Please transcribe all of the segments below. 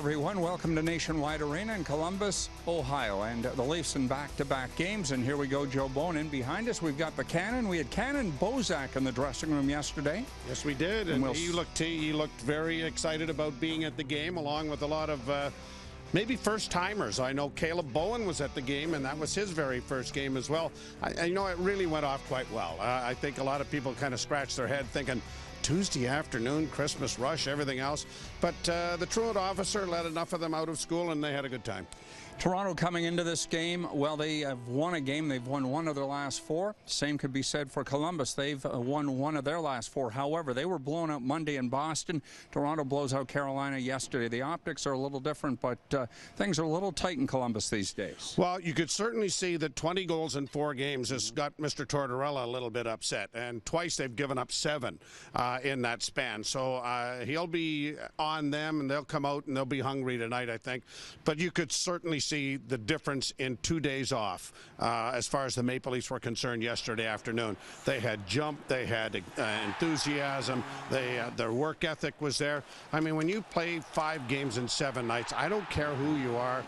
everyone. Welcome to Nationwide Arena in Columbus, Ohio. And the Leafs in back-to-back games. And here we go, Joe Bowen in behind us. We've got the Cannon. We had Cannon Bozak in the dressing room yesterday. Yes, we did. And he looked very excited about being at the game, along with a lot of maybe first-timers. I know Caleb Bowen was at the game, and that was his very first game as well. You know, it really went off quite well. I think a lot of people kind of scratched their head thinking, Tuesday afternoon, Christmas rush, everything else. But the truant officer let enough of them out of school, and they had a good time. Toronto coming into this game, well, they have won a game. They've won one of their last four. Same could be said for Columbus. They've won one of their last four. However, they were blown out Monday in Boston. Toronto blows out Carolina yesterday. The optics are a little different, but things are a little tight in Columbus these days. Well, you could certainly see that 20 goals in 4 games has got Mr. Tortorella a little bit upset. And twice they've given up 7 in that span. So he'll be on them, and they'll come out, and they'll be hungry tonight, I think. But you could certainly see the difference in 2 days off as far as the Maple Leafs were concerned yesterday afternoon. They had jump, they had enthusiasm, their work ethic was there. I mean, when you play 5 games in 7 nights, I don't care who you are,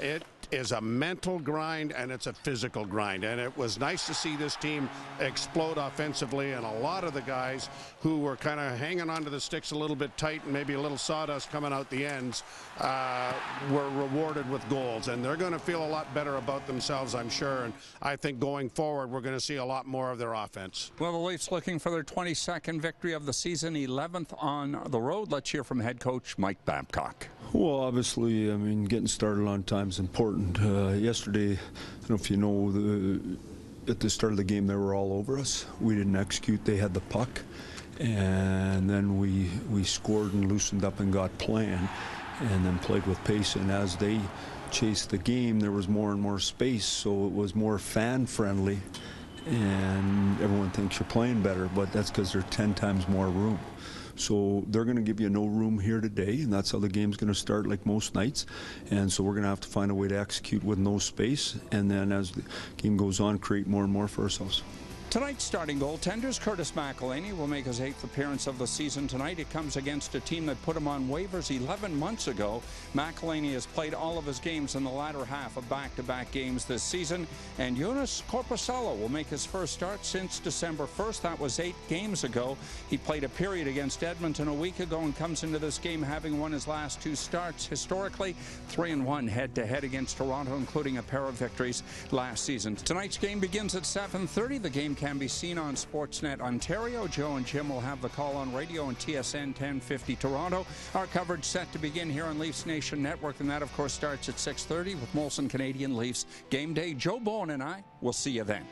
it is a mental grind and it's a physical grind, and it was nice to see this team explode offensively, and a lot of the guys who were kind of hanging onto the sticks a little bit tight and maybe a little sawdust coming out the ends were rewarded with goals, and they're going to feel a lot better about themselves, I'm sure, and I think going forward we're going to see a lot more of their offense. Well, the Leafs looking for their 22nd victory of the season, 11th on the road. Let's hear from head coach Mike Babcock. Well, obviously, I mean, getting started on time is important. Yesterday, I don't know if you know, at the start of the game, they were all over us. We didn't execute. They had the puck, and then we scored and loosened up and got playing, and then played with pace. And as they chased the game, there was more and more space, so it was more fan-friendly, and everyone thinks you're playing better, but that's because there's 10 times more room. So they're going to give you no room here today, and that's how the game's going to start, like most nights. And so we're going to have to find a way to execute with no space, and then as the game goes on, create more and more for ourselves. Tonight's starting goaltenders, Curtis McElhinney will make his 8th appearance of the season tonight. It comes against a team that put him on waivers 11 months ago. McElhinney has played all of his games in the latter half of back-to-back games this season. And Joonas Korpisalo will make his first start since December 1st. That was 8 games ago. He played a period against Edmonton a week ago and comes into this game having won his last 2 starts. Historically, 3-1 head-to-head against Toronto, including a pair of victories last season. Tonight's game begins at 7:30. The game can be seen on Sportsnet Ontario. Joe and Jim will have the call on radio and TSN 1050 Toronto. Our coverage set to begin here on Leafs Nation Network, and that, of course, starts at 6:30 with Molson Canadian Leafs Game Day. Joe Bowen and I will see you then.